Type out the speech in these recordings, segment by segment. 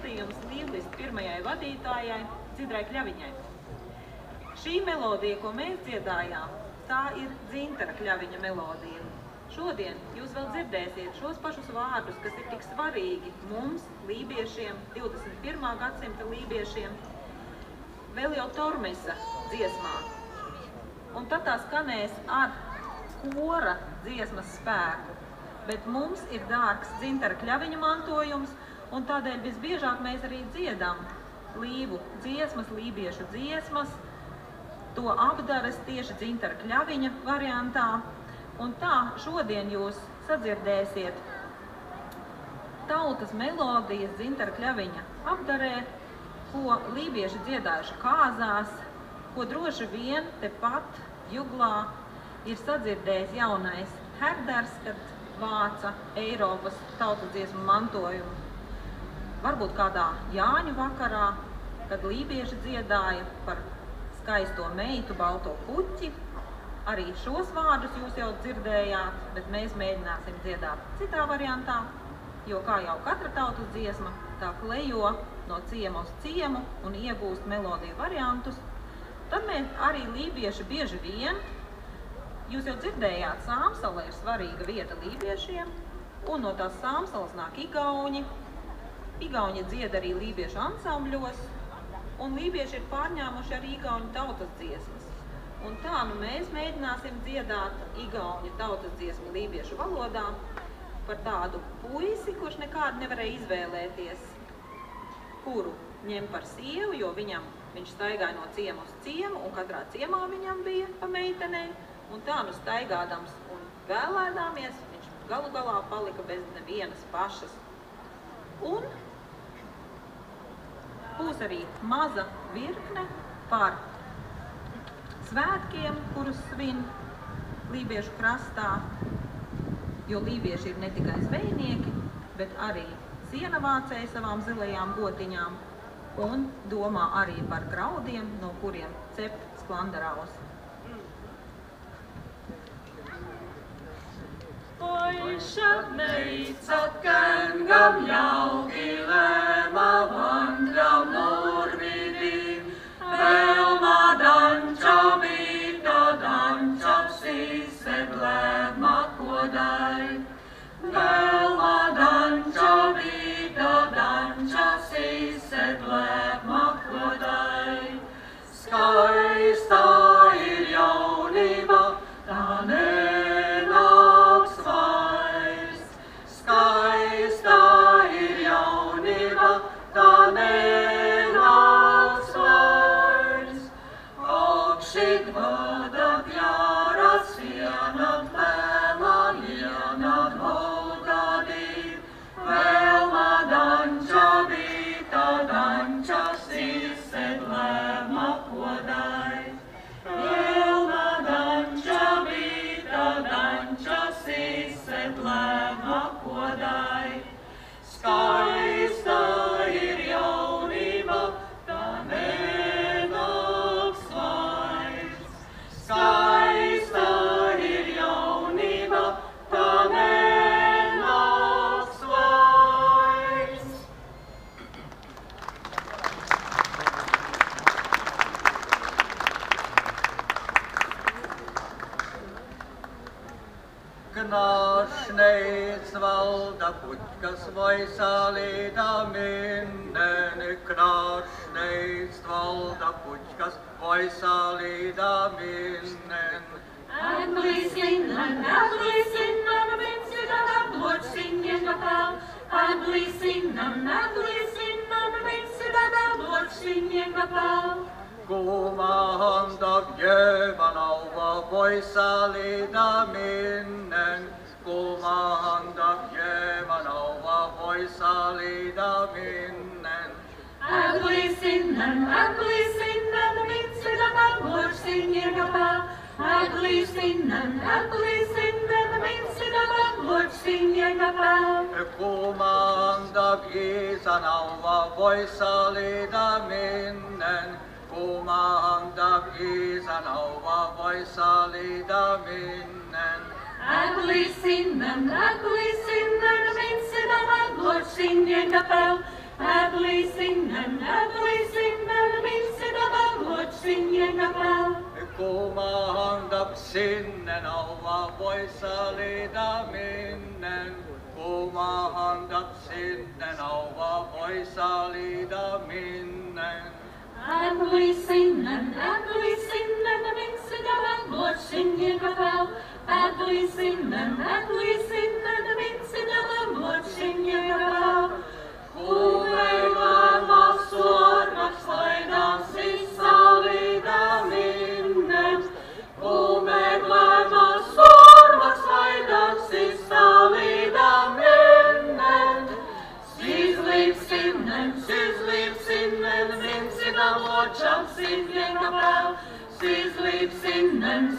veltījums Līvlistu pirmajai vadītājai Dzidrai Kļaviņai. Šī melodija, ko mēs dziedājām, tā ir Dzintara Kļaviņa melodija. Šodien jūs vēl dzirdēsiet šos pašus vārdus, kas ir tik svarīgi mums, lībiešiem, 21. gadsimta lībiešiem, vēl jau Tormesa dziesmā. Un tad tā skanēs ar kora dziesmas spēku. Bet mums ir dārgs Dzintara Kļaviņa mantojums, un tādēļ visbiežāk mēs arī dziedam līvu dziesmas, lībiešu dziesmas, to apdaras tieši Dzintara Kļaviņa variantā. Un tā šodien jūs sadzirdēsiet tautas melodijas Dzintara Kļaviņa apdarē, ko lībieši dziedājuši kāzās, ko droši vien tepat Juglā ir sadzirdējis jaunais Herders, kad vāca Eiropas tautas dziesmu mantojumu. Varbūt kādā Jāņu vakarā, kad lībieši dziedāja par skaisto meitu, balto puķi. Arī šos vārdus jūs jau dzirdējāt, bet mēs mēģināsim dziedāt citā variantā, jo kā jau katra tautas dziesma, tā klejo no ciema uz ciemu un iegūst melodiju variantus. Tad mēs arī lībieši bieži vien, jūs jau dzirdējāt, Sāmsala ir svarīga vieta lībiešiem, un no tās Sāmsalas nāk igauņi. Igauņi dzied arī lībiešu ansambļos, un lībieši ir pārņēmuši arī igauņu tautas dziesmas. Un tā nu mēs mēģināsim dziedāt igauņu tautas dziesmu lībiešu valodā par tādu puisi, kurš nekādu nevarēja izvēlēties, kuru ņem par sievu, jo viņš staigāja no ciema uz ciemu, un katrā ciemā viņam bija pa meitenei. Un tā nu staigādams un vēlēdāmies, viņš galu galā palika bez nevienas pašas. Un būs arī maza virkne par svētkiem, kurus svin lībiešu krastā, jo lībieši ir ne tikai zvejnieki, bet arī sienavācēji savām zilajām gotiņām un domā arī par graudiem, no kuriem cept sklandaraus. Poiša meitsat kängam jaugilema vandram nurvidin, Velma danča vita danča sised lēma kodai. Velma danča vita danča sised lēma kodai. Skaista ir jaunība, tā nenāks vairs. Skaista ir jaunība, tā nenāks vairs. Akšit vada kļāra sienat vēla ienat Volgadī. Velma danča vita danča sised lēma kodai. Velma danča vita danča sised lēma kodai. Skaista ir jaunība, tā nenāks vairs. Skaista ir jaunība, tā nenāks vairs. Knāšneits valda puķkas voisalīda minnen. Knāšneits valda puķkas voisalīda minnen. Atblīsinnan, vinsida dabločsiņien kapel. Atblīsinnan, vinsida dabločsiņien kapel. Komanda bjövanauva voisalīda minnen. Komanda bjövanauva voisalīda minnen. Atblīsinnan, vinsida dabločsiņien kapel. Atblīsinnan, vinsida dabločsiņien kapel. Komanda bjövanauva voisalīda minnen. Komanda bjövanauva voisalīda minnen. Atblīsinnan, vinsida dabločsiņien kapel. Äbliisinnen, minsidava luotsin kapel. Kumahandak sinnen auva voissa liida minnen. Kumahandak sinnen auva voissa liida minnen. Äbliisinnen, minsidava luotsin kapel. Äbliisinnen, minsidava luotsin kapel. Kuuleillaan suoraks laidan sissa liida minnen. Kuuleillaan suoraks laidan sissa liida minnen. Siis liip sinnen, minsidä luotsan sinnen kapel. Siis liip sinnen,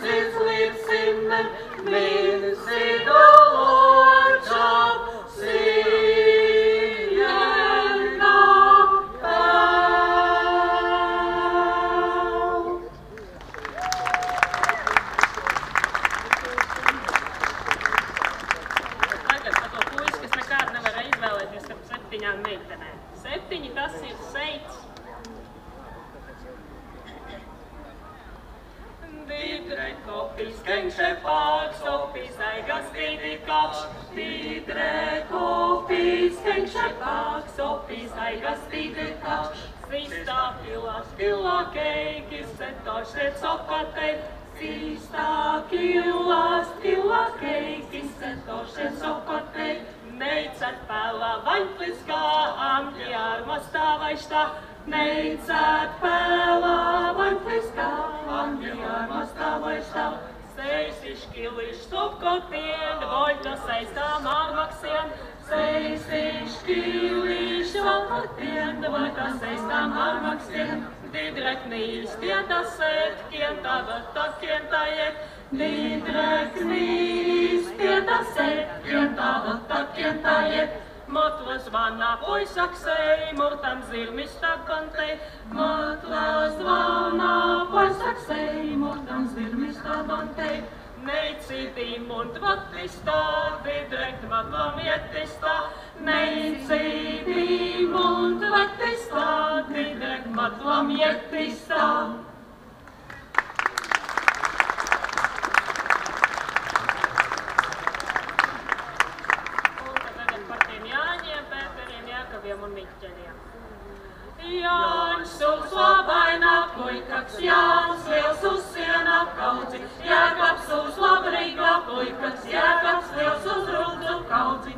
minsidä luotsan sinnen. Meittenään. Septiņi tas ir seits. Dīdre kopis, keņše pārs, opis, aigas dīdi kač. Dīdre kopis, keņše pārs, opis, aigas dīdi kač. Sīstā pilā keikis, setošet sokatei. Sīstā pilā keikis, setošet sokatei. Neitsat pēlā vaņpliskā, amļi armastavaista. Neitsat pēlā vaņpliskā, amļi armastavaista. Seisiškiliš sopkotien, voļta seistām armaksien. Seisiškiliš sopkotien, voļta seistām armaksien. Didrek nīstietas sēt, kientā vata kientājēt. Didrek nīstietas sēt, kientā vata kientājēt. Motlas vanā poisaksei, murtam zirmista kantei. Motlas vanā poisaksei, murtam zirmista kantei. Neitsītī mund vattista, didrekt vatlam jettista. Neitsītī mund vattista, didrekt vatlam jettista. Un Mikķeļiem. Jānis uz labaina puikaks, Jānis liels uz siena kaudzi, Jēkabs uz labrīgā puikaks, Jēkabs liels uz rudzu kaudzi.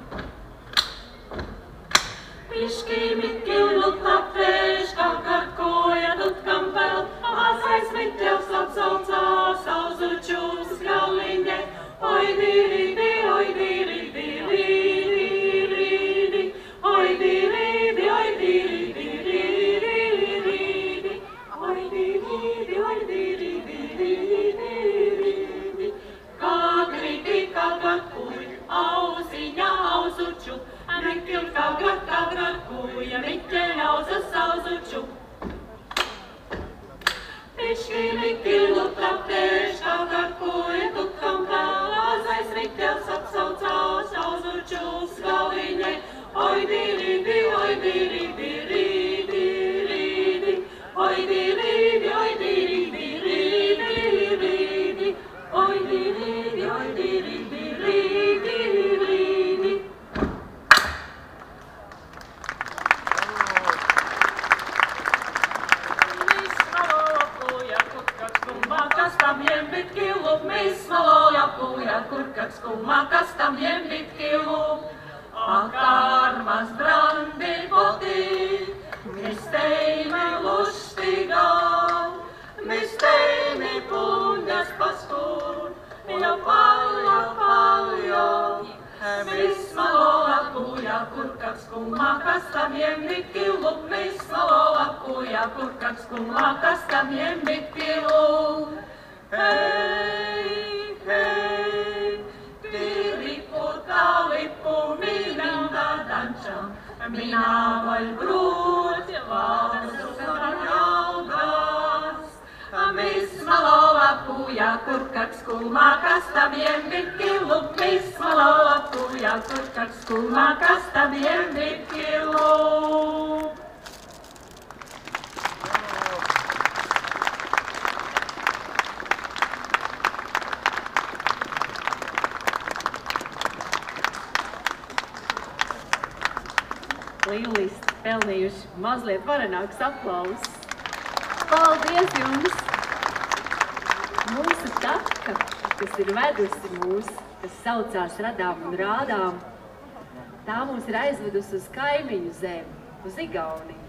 Piškī Mikķeļu tapēš, kakar koja tutkam vēl, mazais Mikķels atsaucās, auzučūs galviņai, oi diridi, oi diridi, diridi, oi diridi. Ausiņa auzuču, Mikķel kagrat kuja, Mikķel ausas auzuču. Piškī Mikķelu tapēš, kagrat kuja, tutkam vēl, mazais Mikķels atsaucās, auzučus galviņai. Oi diridi, oi diridi, ridi, ridi, oi diridi, oi diridi, ridi, ridi, oi diridi, oi diridi, ridi, ridi. Kurkaks kummakas tam jembitkilu. Akarmas brandi poti, mis teime lustiga, mis teime punjas paskur, ja paljon. Mis maloaku ja kurkaks kummakas tam jembitkilu, mis maloaku ja kurkaks kummakas tam jembitkilu. Hei, hei, lippu, minä tanssan. Minä voin brud, valsukan jalkas. Mis ma loolapu ja kurkaks kulmakasta vien vitkilu. Mis ma loolapu ja kurkaks kulmakasta vien vitkilu. lieliski pelnījuši mazliet varenāks aplausus. Paldies jums! Mūsu taka, kas ir vedusi mūs, kas saucās Radām un Rādām, tā mūs ir aizvedusi uz kaimiņu zemi, uz Igauniju.